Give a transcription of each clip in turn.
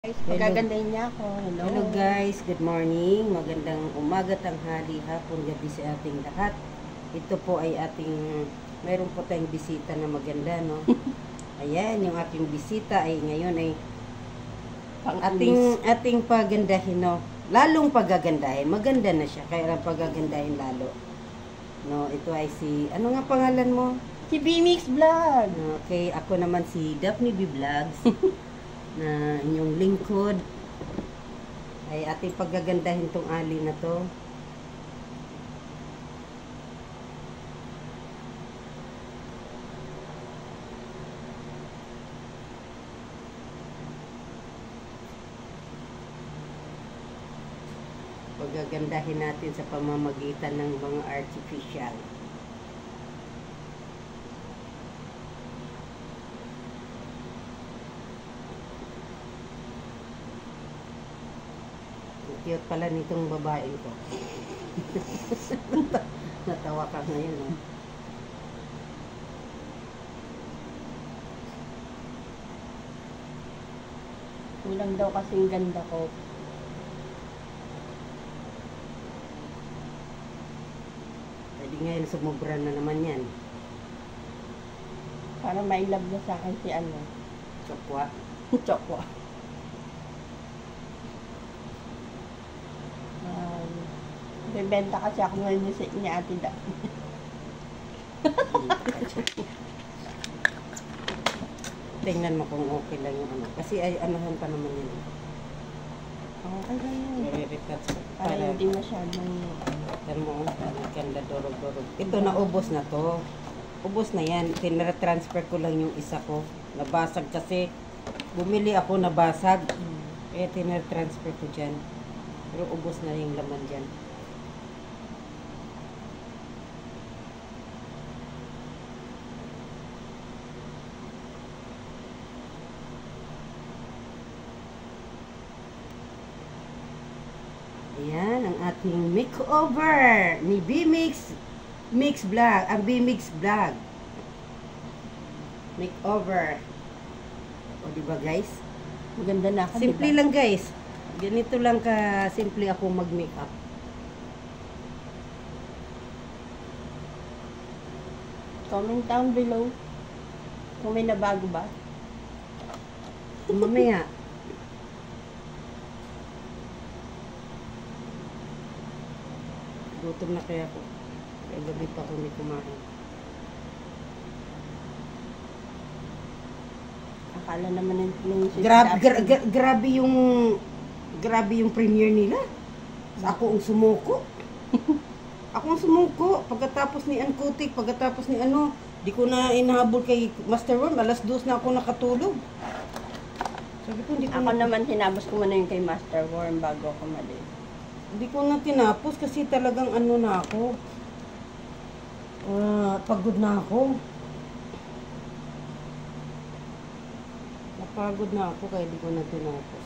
Pagagandahin niya ako. Hello. Hello guys, good morning. Magandang umaga, tanghali, hapon, gabi sa ating lahat. Ito po ay mayroon po tayong bisita na maganda, no? Ayan, yung ating bisita ay ngayon ay ating pagandahin, no? Lalong pagagandahin. Maganda na siya, kaya lang pagagandahin lalo. No, ito ay ano nga pangalan mo? Si B-Mix Vlog. Okay, ako naman si Daphne B Vlogs. Na inyong lingkod ay ating paggagandahin tong ali na to. Paggagandahin natin sa pamamagitan ng mga artificial. Cute pala nitong babae ko. Natawa ka ngayon, no? Kulang daw kasing ganda ko. Pwede ngayon sumubra na naman yan. Para may love na sa akin si ano. Chokwa. Chokwa. Bebenta kasi ako ngayon ni Ate Da. Tingnan mo kung okay lang yung ano. Kasi ay anuhan pa naman yun. Okay lang yun. I-retouch ko. Para hindi masyadong... Tignan mo, ganda, dorog-dorog. Ito, naubos na to. Ubos na yan. Tinransfer ko lang yung isa ko. Nabasag kasi. Bumili ako, nabasag. Kaya tinransfer ko dyan. Pero ubos na yung laman dyan. Ayan, ang ating makeover ni B-Mix Vlog. Ang B-Mix Vlog. Makeover. O, diba guys? Maganda na ako, Simple diba? lang guys. Ganito lang ka simple ako mag-makeup. Comment down below kung may nabago ba. Mamaya. Gutom na kaya ako. Kaya gabi pa ako hindi kumain. Akala naman ng Grabe yung premiere nila. Ako ang sumuko. Ako ang sumuko. Pagkatapos ni Ankutik, pagkatapos ni ano, di ko na inahabol kay Master Worm. Alas 2 na ako nakatulog. Sabi ko, hindi ko Ako naman tinapos ko muna yung kay Master Worm bago ako mali. Hindi ko na tinapos kasi talagang ano na ako. Pagod na ako. Napagod na ako kaya di ko na tinapos.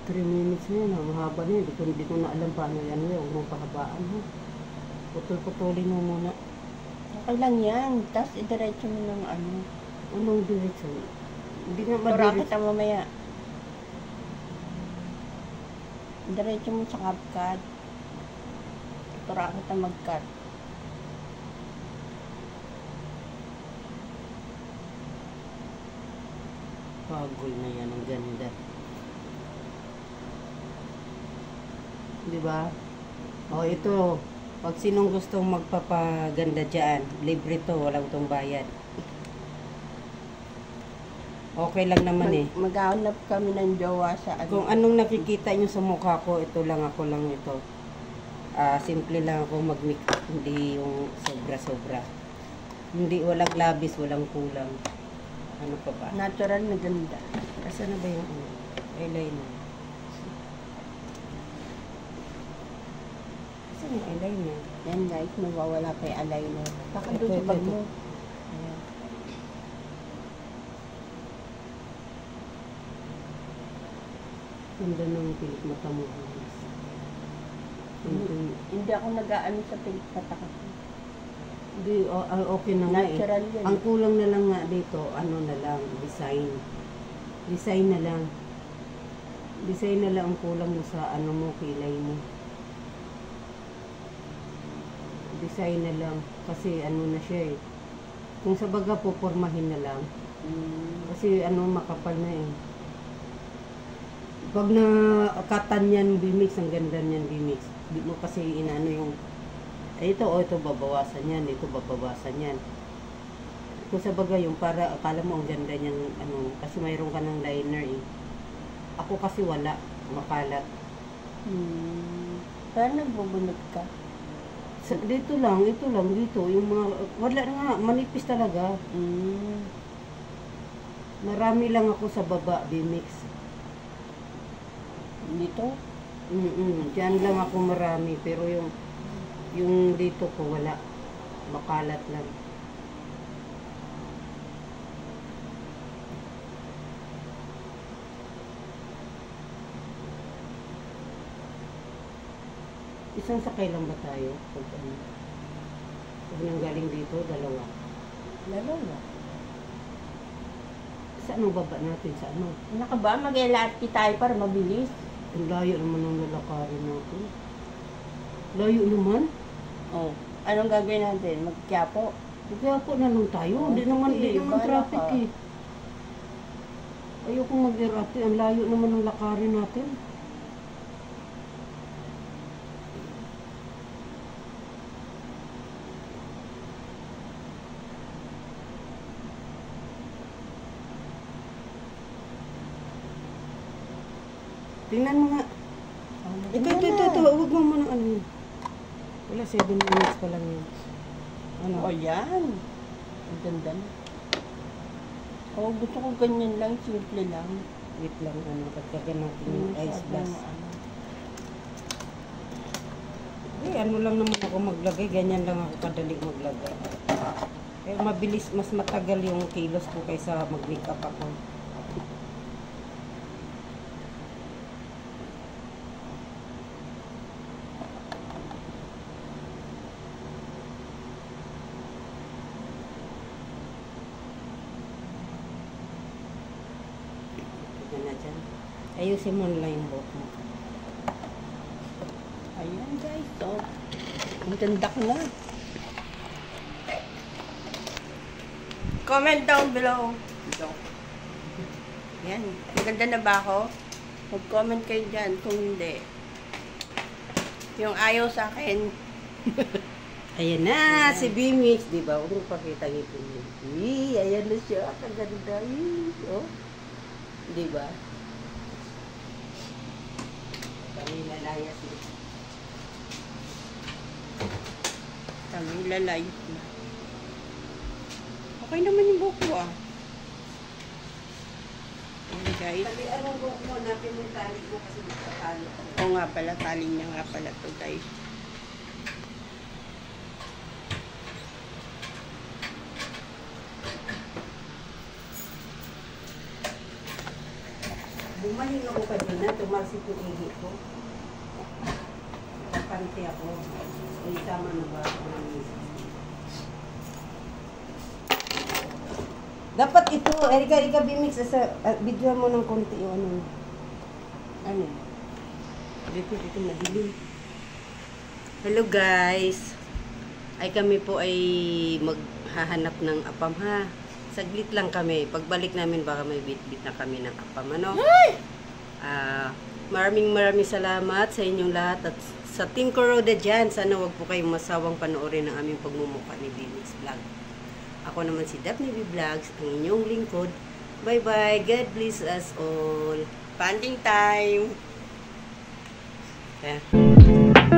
Three minutes na yun, mahaba na yun. Hindi ko na alam paano yan. Huwag mong pahabaan, ha. Putol-putulin mo muna. Okay lang yan. Tapos idiretso mo ng ano. Anong direction? Hindi nga Tura madiretso. kita mamaya. Diretso mo sa CapCut. Tura kita mag-cut. Pagol na yan, ang ganda. Diba? O, ito. Pag sinong gustong magpapaganda dyan, libre to, walang tong bayad. Okay lang naman eh. Maghahanap kami ng jowa sa ano. Kung anong nakikita nyo sa mukha ko, ito lang ako lang ito. Simple lang ako mag-makeup, hindi yung sobra-sobra. Hindi, walang labis, walang kulang. Ano pa ba? Natural na ganda. Asa na ba yung eyeliner? Saan yung eyeliner? Yan guys, magwawala kay eyeliner. Baka Ito, doon sa ito, bag ito. mo. Ganda ng pilik mata mo. Hindi ako nag-aano sa pilikpata kasi. Hindi, okay na nga eh. Natural yan. Ang kulang na lang nga dito, ano na lang, design. Design na lang. Design na lang ang kulang mo sa ano mo, kilay mo. Design na lang. Kasi ano na siya eh. Kung sa baga po, pormahin na lang. Kasi ano, makapal na eh. Pag nakatan yan, bimix, ang ganda niyan, bimix. Di mo kasi inaano yung, ito babawasan yan, ito babawasan yan. Kung sa bagay yung para, akala mo ang ganda niyan, ano, kasi mayroon ka ng liner eh. Ako kasi wala, makalat. Saan nagbubunot ka? Dito lang, dito. Yung mga, wala nga, manipis talaga. Marami lang ako sa baba, bimix. Dito? Diyan lang ako marami, pero yung dito ko wala. Makalat lang. Isang sakay lang ba tayo? Pag nang galing dito, dalawa. Dalawa. Saan ang baba natin? Sa ano? Naka ba? Mag-LRT tayo para mabilis. Ang layo naman ng lalakarin natin. Layo naman? Oh. Anong gagawin natin? Magkiyapo? Kaya po na lang tayo. Hindi naman traffic ka. eh. Ayoko mag-LRT. Ang layo naman ng lakarin natin. Tingnan mo nga. Ito. Huwag mo muna ano yun. Wala, 7 minutes pa lang yun. Ano? Oh, yan. Ang ganda na. Oh, gusto ko ganyan lang, simple lang. Wait lang, ano, pagkagan natin yung ice glass. Ano lang naman ako maglagay, ganyan lang ako kadali maglagay. Kaya mabilis, mas matagal yung kilos ko kaysa mag-makeup ako. Ayusin mo nila yung buhok mo. Ayan guys, so. Ang ganda ko na. Comment down below. Yan. Maganda na ba ako? Mag-comment kayo dyan kung hindi. Yung ayaw sa akin. Ayan na, si Bimix, di ba? Huwag mo pakita ngipin mo. Ayan na siya. Ang ganda. Oh. Di ba? Kami lalayas na. Kami lalayas na. Okay naman yung buhok ko ah. Ayan guys. Talian mo buhok mo, natin yung tali mo kasi magkatali. Oo nga pala, tali niya nga pala to guys. Bumaling ako kanina, tumalsik yung ihi ko. Kapanti ako. Ay, tama na ba ako ng isa? Dapat ito, Erika Bimix, video mo ng konti yung ano. Ano? Dito madilim. Hello guys. Ay kami po ay maghahanap ng apam ha. Saglit lang kami. Pagbalik namin baka may bit-bit na kami ng apam. Ano? Maraming salamat sa inyong lahat at sa Team Kuroda dyan. Sana wag po kayong masawang panoorin ang aming pagmumukha ni Bimix Vlog. Ako naman si Daphne B Vlogs, ang inyong lingkod. Bye-bye. God bless us all. Banding time. Yeah.